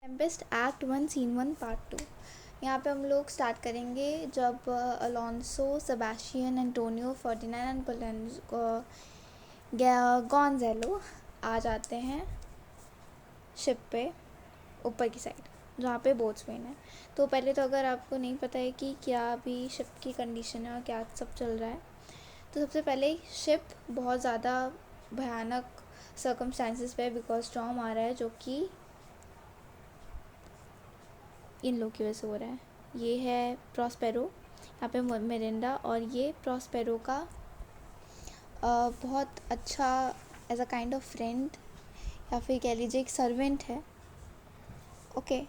Tempest act 1 scene 1 part 2। यहाँ पे हम लोग स्टार्ट करेंगे जब Alonso, Sebastian, Antonio, Ferdinand and Gonzalo आ जाते हैं शिप पे ऊपर की साइड जहाँ पे बोट्सवेन है। तो पहले तो अगर आपको नहीं पता है कि क्या अभी शिप की कंडीशन है और क्या सब चल रहा है, तो सबसे पहले शिप बहुत ज़्यादा भयानक सर्कमस्टांसिस पे बिकॉज स्टॉर्म आ रहा है जो कि इन लोग की वजह से हो रहा है। ये है प्रॉस्पेरो, यहाँ पे मिरिंडा, और ये प्रॉस्पेरो का बहुत अच्छा as a kind of friend या फिर कह लीजिए एक सर्वेंट है, ओके,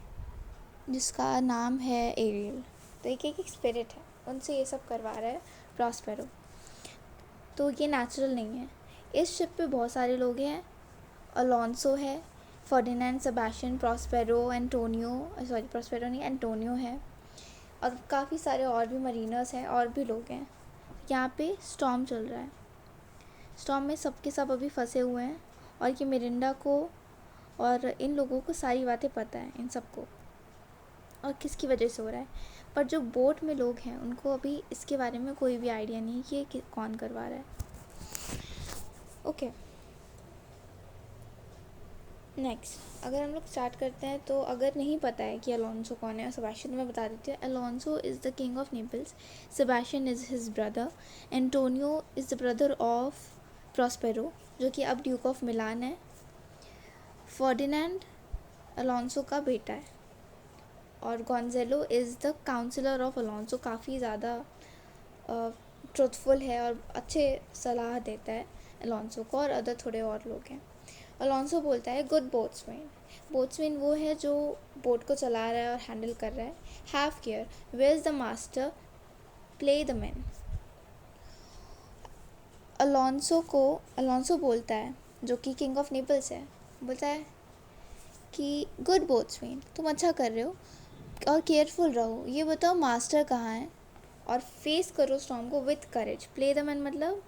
जिसका नाम है एरियल। तो एक स्पिरिट है, उनसे ये सब करवा रहा है प्रॉस्पेरो। तो ये नेचुरल नहीं है। इस शिप पे बहुत सारे लोग हैं। अलोंसो है, Ferdinand, Sebastian, Prospero, Antonio, sorry Prospero नहीं, एंटोनियो है, और काफ़ी सारे और भी मरीनर्स हैं और भी लोग हैं। यहाँ पे स्टॉर्म चल रहा है। स्टॉर्म में सबके सब अभी फंसे हुए हैं और ये मिरिंडा को और इन लोगों को सारी बातें पता है, इन सबको, और किसकी वजह से हो रहा है। पर जो बोट में लोग हैं उनको अभी इसके बारे में कोई भी आइडिया नहीं कि ये कौन करवा रहा है, ओके। नेक्स्ट अगर हम लोग स्टार्ट करते हैं तो अगर नहीं पता है कि अलोंसो कौन है, सेबास्टियन मैं बता देती हूँ। Alonso is the king of Naples, Sebastian is his brother, Antonio is the brother of Prospero जो कि अब ड्यूक ऑफ मिलान है, फर्डिनेंड अलोंसो का बेटा है, और Gonzalo is the counsellor of Alonso, काफ़ी ज़्यादा ट्रुथफुल है और अच्छे सलाह देता है अलोंसो को, और अदर थोड़े और लोग हैं। अलोंसो बोलता है गुड बोट्सवेन, बोट्सवेन वो है जो बोट को चला रहा है और हैंडल कर रहा है। Have care, where is the master, play the man. Alonso बोलता है, जो कि किंग ऑफ नेपल्स है, बोलता है कि गुड बोट्सवेन, तुम अच्छा कर रहे हो और केयरफुल रहो, ये बताओ मास्टर कहाँ है, और फेस करो स्टॉर्म को with courage. Play the man मतलब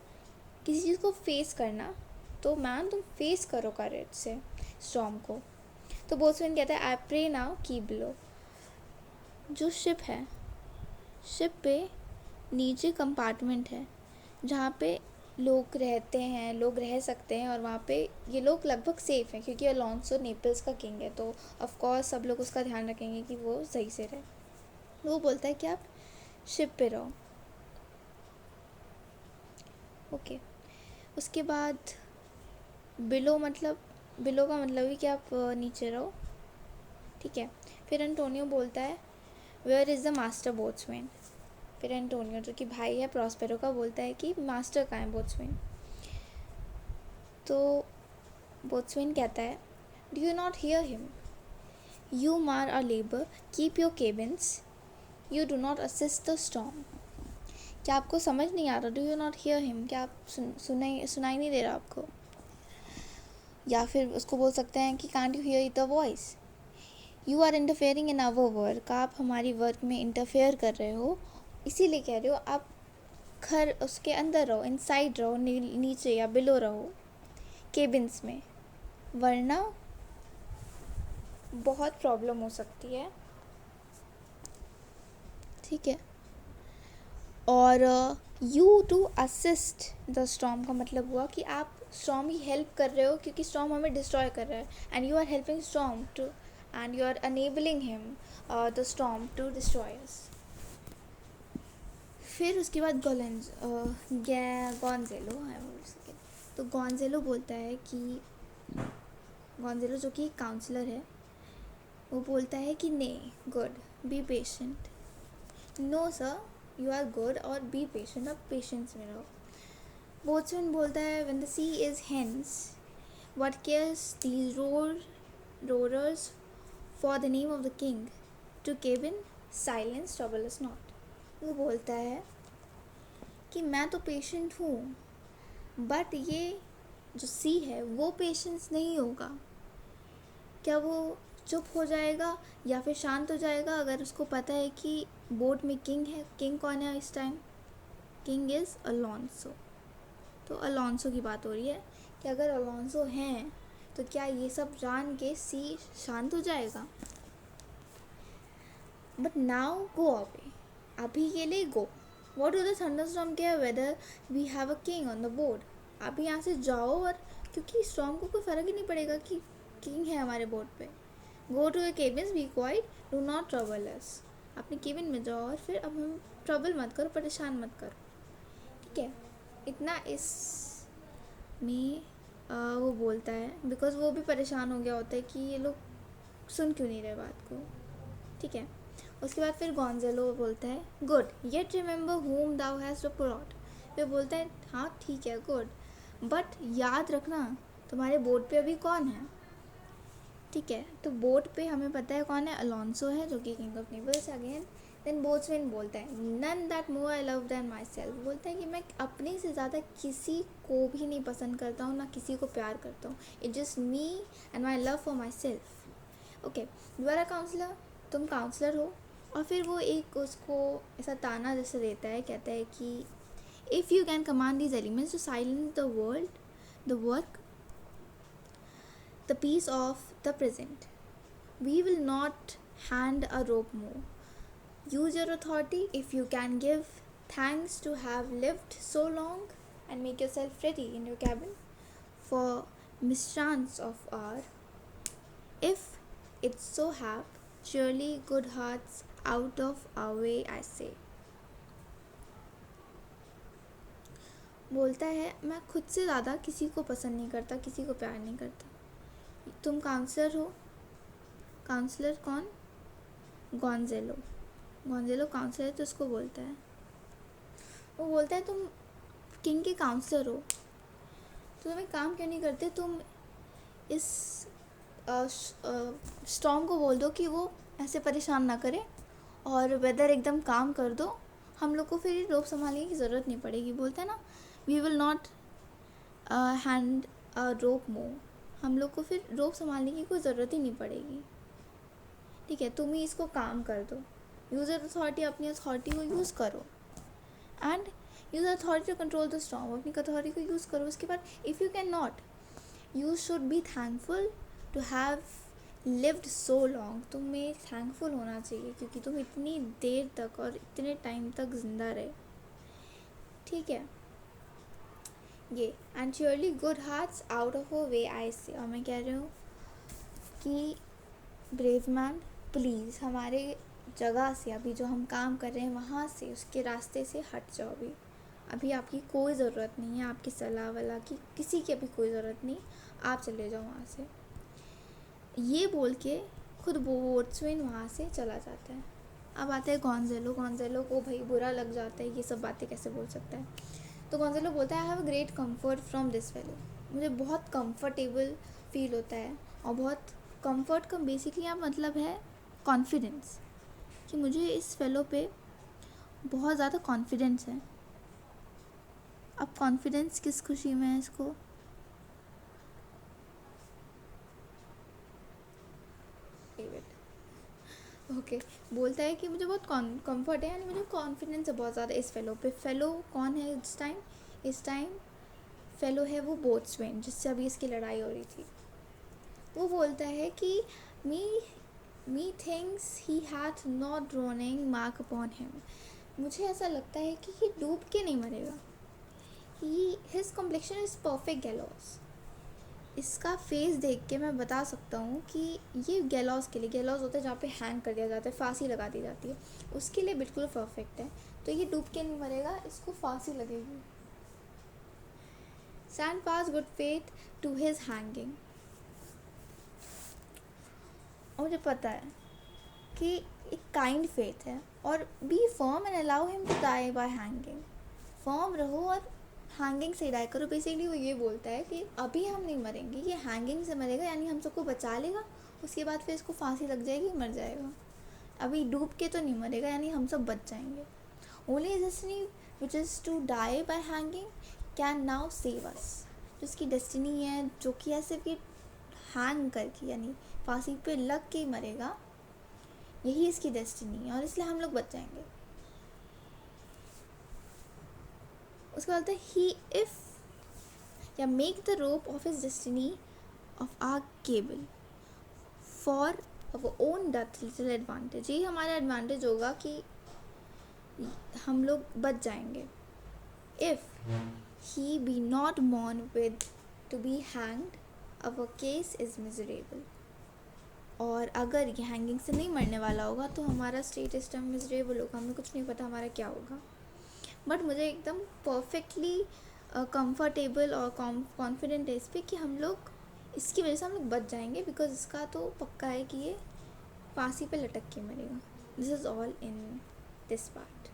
किसी चीज़ को फेस करना, तो मैन तुम फेस करो करेज से स्टॉर्म को। तो बोट्सवेन कहता है I pray now keep below. जो शिप है, शिप पे नीचे कंपार्टमेंट है जहाँ पे लोग रहते हैं, लोग रह सकते हैं, और वहाँ पे ये लोग लगभग सेफ़ हैं क्योंकि अलोंसो नेपल्स का किंग है, तो ऑफ कोर्स सब लोग उसका ध्यान रखेंगे कि वो सही से रहे। वो बोलता है कि आप शिप पे रहो, ओके। उसके बाद बिलो का मतलब ही कि आप नीचे रहो, ठीक है। फिर एंटोनियो बोलता है वेयर इज़ द मास्टर बोट्सवेन। फिर एंटोनियो जो कि भाई है प्रॉस्पेरो का बोलता है कि मास्टर कहाँ है बोट्सवेन। तो बोट्सवेन कहता है do you not hear him, you mar our labour, keep your cabins, you do not assist the storm. क्या आपको समझ नहीं आ रहा? Do you not hear him, क्या आप सुनाई नहीं दे रहा आपको? या फिर उसको बोल सकते हैं कि can't you hear the voice, you are interfering in our work, आप हमारी वर्क में इंटरफेयर कर रहे हो, इसीलिए कह रहे हो आप घर उसके अंदर रहो, इनसाइड रहो, नीचे या बिलो रहो केबिन्स में, वरना बहुत प्रॉब्लम हो सकती है, ठीक है। और you to assist the storm का मतलब हुआ कि आप स्टॉर्म की हेल्प कर रहे हो क्योंकि स्टॉर्म हमें डिस्ट्रॉय कर रहा है, and you are helping storm too, and you are enabling him the storm to destroy us. फिर उसके बाद गॉन्जेलो है, तो गॉन्जेलो बोलता है कि गॉन्जेलो जो कि काउंसलर है, वो बोलता है कि nay good, be patient, no sir you are good, और बी पेशेंट, अब पेशेंस में रहो। बोट्सवेन बोलता है when the sea is hence what cares these roarers for the name of the king, to cabin silence trouble is not. वो बोलता है कि मैं तो पेशेंट हूँ, बट ये जो सी है वो पेशेंस नहीं होगा। क्या वो चुप हो जाएगा या फिर शांत हो जाएगा अगर उसको पता है कि बोट में किंग है? किंग कौन है इस टाइम? King is Alonso. तो अलोंसो की बात हो रही है कि अगर अलोंसो हैं तो क्या ये सब जान के सी शांत हो जाएगा? बट नाउ गो अवे, अभी के लिए go. What do the thunderstorm care whether we have a king on the board. अभी यहाँ से जाओ, और क्योंकि स्टॉर्म को कोई फ़र्क ही नहीं पड़ेगा कि किंग है हमारे बोर्ड पे. Go to your cabins, be quiet, do not trouble us. अपने केबिन में जाओ और फिर अब हम ट्रबल मत करो, परेशान मत करो. ठीक है, इतना इस में वो बोलता है, बिकॉज वो भी परेशान हो गया होता है कि ये लोग सुन क्यों नहीं रहे बात को. ठीक है, उसके बाद फिर गॉन्जेलो बोलता है, good, yet remember whom thou hast brought. फिर बोलता है, हाँ ठीक है, गुड, बट याद रखना तुम्हारे बोट पे अभी कौन है. ठीक है, तो बोट पे हमें पता है कौन है, अलोंसो है, जो कि king of Naples again. Then boatswain बोलता है, none that more I love than myself. बोलता है कि मैं अपने से ज़्यादा किसी को भी नहीं पसंद करता हूँ, ना किसी को प्यार करता हूँ. It just me and my love for myself. Okay, you are a counsellor, तुम काउंसलर हो. और फिर वो एक उसको ऐसा ताना जैसे देता है, कहता है कि if you can command these elements to silence the world, the work, the peace of the present, we will not hand a rope more. Use your authority if you can. Give thanks to have lived so long, and make yourself ready in your cabin for mischance of our. If it so hap, surely good hearts out of our way, I say. बोलता है, मैं खुद से ज़्यादा किसी को पसंद नहीं करता, किसी को प्यार नहीं करता. तुम काउंसलर हो. काउंसलर कौन, गॉन्जेलो. गॉन्जेलो काउंसलर है, तो उसको बोलता है, वो बोलता है, तुम किंग के काउंसलर हो, तो तुम एक काम क्यों नहीं करते, तुम इस स्टॉर्म को बोल दो कि वो ऐसे परेशान ना करे, और वेदर एकदम काम कर दो, हम लोग को फिर रोप संभालने की ज़रूरत नहीं पड़ेगी. बोलता है ना, वी विल नॉट हैंड रोप मोर. हम लोग को फिर रोप संभालने की कोई ज़रूरत ही नहीं पड़ेगी. ठीक है, तुम ही इसको काम कर दो. यूज़र अथॉरिटी, अपनी अथॉरिटी को यूज़ करो, and use authority to control the storm. अपनी अथॉरिटी को यूज़ करो. उसके बाद if you can not, you should be thankful to have lived so long. तुम्हें थैंकफुल होना चाहिए क्योंकि तुम इतनी देर तक और इतने टाइम तक ज़िंदा रहे. ठीक है, ये and surely good hearts out of a way, I say. और मैं कह रही हूँ कि ब्रेव मैन, प्लीज़ हमारे जगह से, अभी जो हम काम कर रहे हैं वहाँ से, उसके रास्ते से हट जाओ. अभी आपकी कोई ज़रूरत नहीं है, आपकी सलाह वाला की, किसी की अभी कोई ज़रूरत नहीं, आप चले जाओ वहाँ से. ये बोल के खुद बोट्सविन वहाँ से चला जाता है. अब आता है गॉन्जेलो. गॉन्जेलो को भाई बुरा लग जाता है, ये सब बातें कैसे बोल सकता है. तो गॉन्जेलो बोलता है, I have a great comfort from this fellow. मुझे बहुत कंफर्टेबल फील होता है, और बहुत कंफर्ट का बेसिकली यहाँ मतलब है कॉन्फिडेंस, कि मुझे इस फेलो पे बहुत ज़्यादा कॉन्फिडेंस है. अब कॉन्फिडेंस किस खुशी में है इसको, ओके बोलता है कि मुझे बहुत कंफर्ट है, यानी मुझे कॉन्फिडेंस है बहुत ज़्यादा इस फेलो पे. फेलो कौन है इस टाइम फेलो है वो बोट्सविन, जिससे अभी इसकी लड़ाई हो रही थी. वो बोलता है कि methinks he hath not drowning mark upon him. मुझे ऐसा लगता है कि ये डूब के नहीं मरेगा. His complexion is perfect gallows. इसका फेस देख के मैं बता सकता हूँ कि ये गैलोस के लिए, गैलोस होता है जहाँ पे हैंग कर दिया जाता है, फांसी लगा दी जाती है, उसके लिए बिल्कुल परफेक्ट है. तो ये डूब के नहीं मरेगा, इसको फांसी लगेगी. Stand fast good faith to his hanging. और मुझे पता है कि एक काइंड फेथ है, और be firm and allow him to die by hanging. Firm रहो और हैंगिंग से डाई करो. बेसिकली वो ये बोलता है कि अभी हम नहीं मरेंगे, ये हैंगिंग से मरेगा, यानी हम सबको बचा लेगा, उसके बाद फिर इसको फांसी लग जाएगी, मर जाएगा. अभी डूब के तो नहीं मरेगा, यानी हम सब बच जाएंगे. Only destiny which is to die by hanging can now save us. जो उसकी डेस्टिनी है, जो कि ऐसे कि हैंग करके, यानी फांसी पे लग के ही मरेगा, यही इसकी डेस्टिनी है, और इसलिए हम लोग बच जाएंगे. उसके बाद ही if make the rope of his destiny of our cable for our own that little advantage, यही हमारा एडवांटेज होगा कि हम लोग बच जाएंगे. If he be not born with to be hanged, our case is miserable. और अगर ये हैंगिंग से नहीं मरने वाला होगा तो हमारा स्टेट इस टाइम मिजरेबल होगा, हमें कुछ नहीं पता हमारा क्या होगा. बट मुझे एकदम परफेक्टली कंफर्टेबल और कॉन्फिडेंट है इस पर कि हम लोग इसकी वजह से हम लोग बच जाएंगे, बिकॉज इसका तो पक्का है कि ये फांसी पे लटक के मरेगा. This is all in this part.